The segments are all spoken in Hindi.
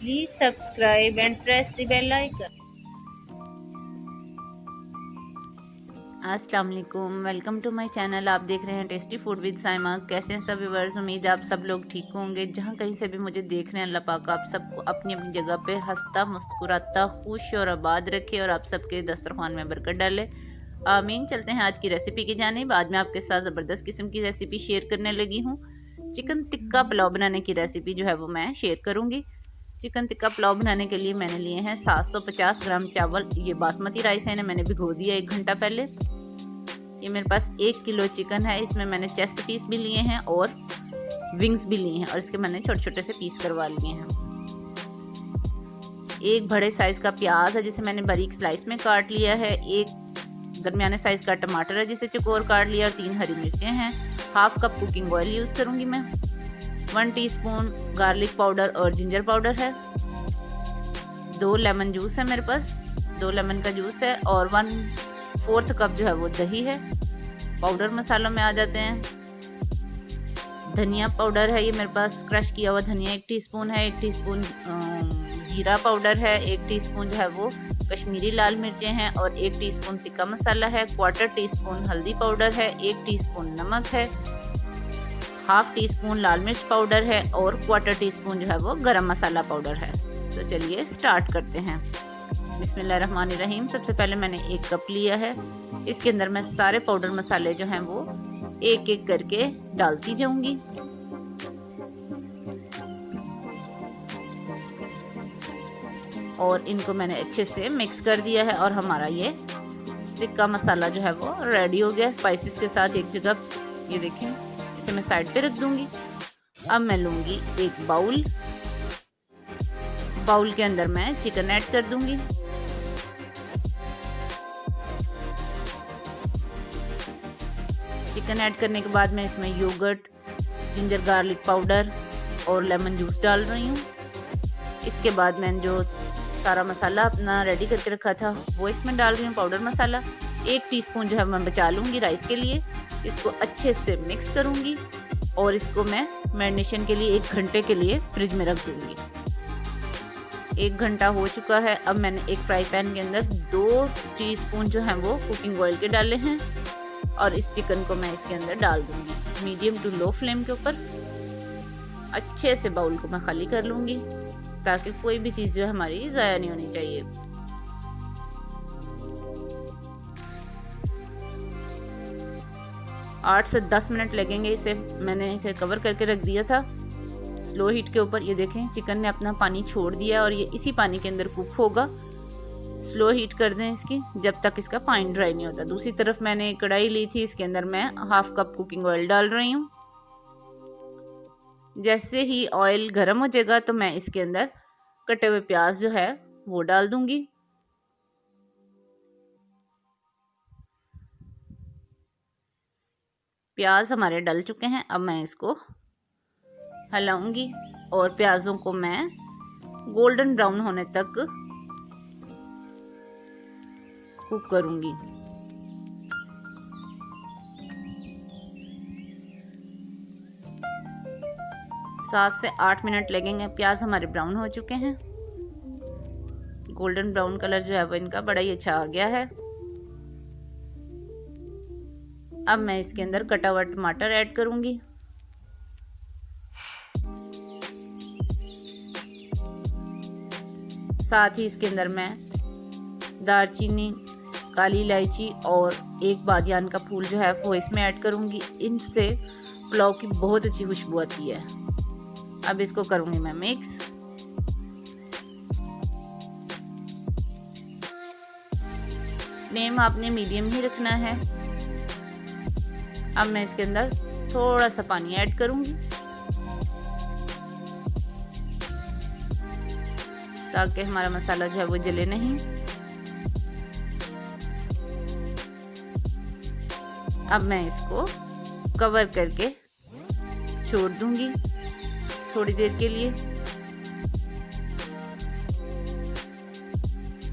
Please subscribe and press the bell icon. अस्सलाम वालेकुम, वेलकम टू माय चैनल। आप देख रहे हैं टेस्टी फूड विद साइमा। कैसे हैं सब व्यूअर्स? उम्मीद है आप सब लोग ठीक होंगे। जहां कहीं से भी मुझे देख रहे हैं, अल्लाह पाक आप सबको अपनी अपनी जगह पे हंसता मुस्कुराता खुश और आबाद रखे और आप सबके दस्तरखान में बरकत डाले, आमीन। चलते हैं आज की रेसिपी की जानिब। आज मैं आपके साथ ज़बरदस्त किस्म की रेसिपी शेयर करने लगी हूँ। चिकन टिक्का पुलाव बनाने की रेसिपी जो है वो मैं शेयर करूँगी। चिकन टिक्का पुलाव बनाने के लिए मैंने लिए हैं 750 ग्राम चावल। ये बासमती राइस है, इन्हें मैंने भिगो दिया 1 घंटा पहले। ये मेरे पास 1 किलो चिकन है। इसमें मैंने चेस्ट पीस भी लिए हैं और विंग्स भी लिए हैं और इसके मैंने छोटे छोटे से पीस करवा लिए हैं। एक बड़े साइज का प्याज है जिसे मैंने बारीक स्लाइस में काट लिया है। एक दरमियाने साइज का टमाटर है जिसे चौकोर काट लिया और 3 हरी मिर्चें हैं। Half cup cooking oil use करूंगी मैं। 1 टीस्पून गार्लिक पाउडर और जिंजर पाउडर है। 2 लेमन जूस है मेरे पास, 2 लेमन का जूस है और 1/4 कप जो है वो दही है। पाउडर मसालों में आ जाते हैं। धनिया पाउडर है, ये मेरे पास क्रश किया हुआ धनिया 1 टीस्पून है। 1 टीस्पून जीरा पाउडर है। 1 टीस्पून जो है वो कश्मीरी लाल मिर्चें हैं और 1 टीस्पून तिक्का मसाला है। 1/4 टीस्पून हल्दी पाउडर है। 1 टीस्पून नमक है। हाफ टीस्पून लाल मिर्च पाउडर है और 1/4 टीस्पून जो है वो गरम मसाला पाउडर है। तो चलिए स्टार्ट करते हैं। बिस्मिल्लाहिर्रहमानिर्रहीम। सबसे पहले मैंने 1 कप लिया है। इसके अंदर मैं सारे पाउडर मसाले जो हैं वो एक एक करके डालती जाऊंगी। और इनको मैंने अच्छे से मिक्स कर दिया है और हमारा ये टिक्का मसाला जो है वो रेडी हो गया स्पाइसेस के साथ एक जगह। ये देखें, इसे मैं साइड पे रख दूंगी। अब मैं लूंगी एक बाउल। बाउल के अंदर मैं चिकन ऐड कर दूंगी। चिकन ऐड करने के बाद मैं इसमें योगर्ट, जिंजर गार्लिक पाउडर और लेमन जूस डाल रही हूँ। इसके बाद मैंने जो सारा मसाला अपना रेडी करके रखा था वो इसमें डाल रही हूँ, पाउडर मसाला। 1 टीस्पून जो है मैं बचा लूँगी राइस के लिए। इसको अच्छे से मिक्स करूँगी और इसको मैं मैरिनेशन के लिए 1 घंटे के लिए फ्रिज में रख दूँगी। 1 घंटा हो चुका है। अब मैंने एक फ्राई पैन के अंदर 2 टीस्पून जो है वो कुकिंग ऑयल के डाले हैं और इस चिकन को मैं इसके अंदर डाल दूंगी मीडियम टू लो फ्लेम के ऊपर। अच्छे से बाउल को मैं खाली कर लूंगी ताकि कोई भी चीज़ जो है हमारी ज़ाया नहीं होनी चाहिए। आठ से 10 मिनट लगेंगे इसे। मैंने इसे कवर करके रख दिया था स्लो हीट के ऊपर। ये देखें, चिकन ने अपना पानी छोड़ दिया और ये इसी पानी के अंदर कुक होगा। स्लो हीट कर दें इसकी जब तक इसका पानी ड्राई नहीं होता। दूसरी तरफ मैंने एक कढ़ाई ली थी, इसके अंदर मैं हाफ कप कुकिंग ऑयल डाल रही हूँ। जैसे ही ऑयल गर्म हो जाएगा तो मैं इसके अंदर कटे हुए प्याज जो है वो डाल दूंगी। प्याज हमारे डल चुके हैं। अब मैं इसको हिलाऊंगी और प्याजों को मैं गोल्डन ब्राउन होने तक कुक करूंगी। 7 से 8 मिनट लगेंगे। प्याज हमारे ब्राउन हो चुके हैं। गोल्डन ब्राउन कलर जो है वो इनका बड़ा ही अच्छा आ गया है। अब मैं इसके अंदर कटा हुआ टमाटर ऐड करूंगी। साथ ही इसके अंदर मैं दालचीनी, काली इलायची और एक बादियान का फूल जो है वो इसमें ऐड करूंगी। इनसे पुलाव की बहुत अच्छी खुशबू आती है। अब इसको करूंगी मैं मिक्स। फ्लेम आपने मीडियम ही रखना है। अब मैं इसके अंदर थोड़ा सा पानी ऐड करूंगी ताकि हमारा मसाला जो है वो जले नहीं। अब मैं इसको कवर करके छोड़ दूंगी थोड़ी देर के लिए।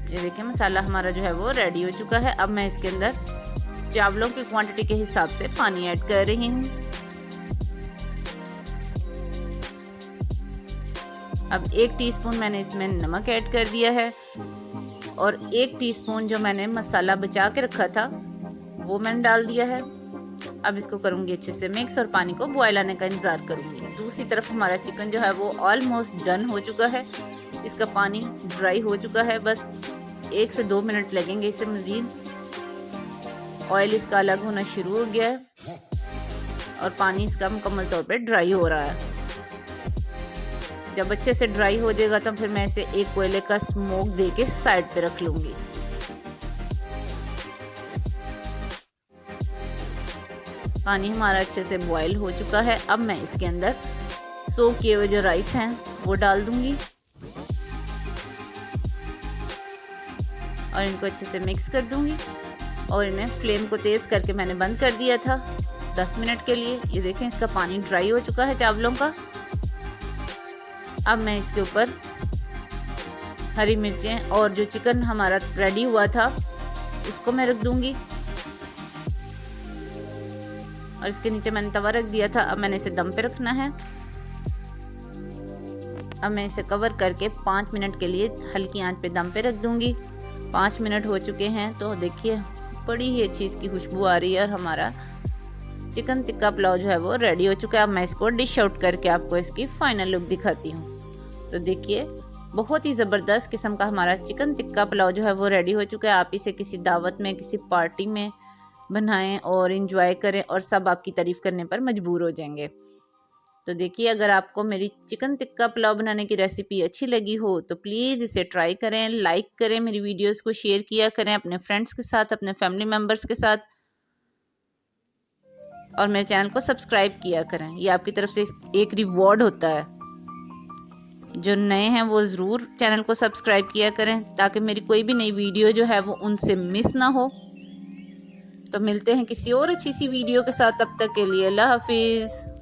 ये देखिए, मसाला हमारा जो है वो रेडी हो चुका है। अब मैं इसके अंदर चावलों की क्वांटिटी के हिसाब से पानी ऐड कर रही हूँ। अब 1 टीस्पून मैंने इसमें नमक ऐड कर दिया है और 1 टीस्पून जो मैंने मसाला बचा के रखा था वो मैंने डाल दिया है। अब इसको करूँगी अच्छे से मिक्स और पानी को बॉयल आने का इंतज़ार करूँगी। दूसरी तरफ हमारा चिकन जो है वो ऑलमोस्ट डन हो चुका है, इसका पानी ड्राई हो चुका है, बस 1 से 2 मिनट लगेंगे इसे मज़ीद। ऑयल इसका अलग होना शुरू हो गया है और पानी इसका मुकम्मल तौर पे ड्राई हो रहा है। जब अच्छे से ड्राई हो जाएगा तो फिर मैं इसे एक कोयले का स्मोक दे के साइड पे रख लूँगी। पानी हमारा अच्छे से बॉयल हो चुका है। अब मैं इसके अंदर सोक किए हुए जो राइस हैं वो डाल दूँगी और इनको अच्छे से मिक्स कर दूँगी और इन्हें फ्लेम को तेज़ करके मैंने बंद कर दिया था 10 मिनट के लिए। ये देखें इसका पानी ड्राई हो चुका है चावलों का। अब मैं इसके ऊपर हरी मिर्चें और जो चिकन हमारा रेडी हुआ था उसको मैं रख दूंगी और इसके नीचे मैंने तवा रख दिया था। अब मैंने इसे दम पे रखना है। अब मैं इसे कवर करके 5 मिनट के लिए हल्की आंच पे दम पे रख दूंगी। 5 मिनट हो चुके हैं तो देखिए बड़ी ही अच्छी इसकी खुशबू आ रही है और हमारा चिकन टिक्का पुलाव जो है वो रेडी हो चुका है। अब मैं इसको डिश आउट करके आपको इसकी फाइनल लुक दिखाती हूँ। तो देखिए बहुत ही ज़बरदस्त किस्म का हमारा चिकन टिक्का पुलाव जो है वो रेडी हो चुका है। आप इसे किसी दावत में, किसी पार्टी में बनाएं और इंजॉय करें और सब आपकी तारीफ़ करने पर मजबूर हो जाएंगे। तो देखिए अगर आपको मेरी चिकन टिक्का पुलाव बनाने की रेसिपी अच्छी लगी हो तो प्लीज़ इसे ट्राई करें, लाइक करें, मेरी वीडियोस को शेयर किया करें अपने फ्रेंड्स के साथ, अपने फैमिली मेम्बर्स के साथ और मेरे चैनल को सब्सक्राइब किया करें। ये आपकी तरफ से एक रिवॉर्ड होता है। जो नए हैं वो ज़रूर चैनल को सब्सक्राइब किया करें ताकि मेरी कोई भी नई वीडियो जो है वो उनसे मिस ना हो। तो मिलते हैं किसी और अच्छी सी वीडियो के साथ, तब तक के लिए अल्लाह हाफिज़।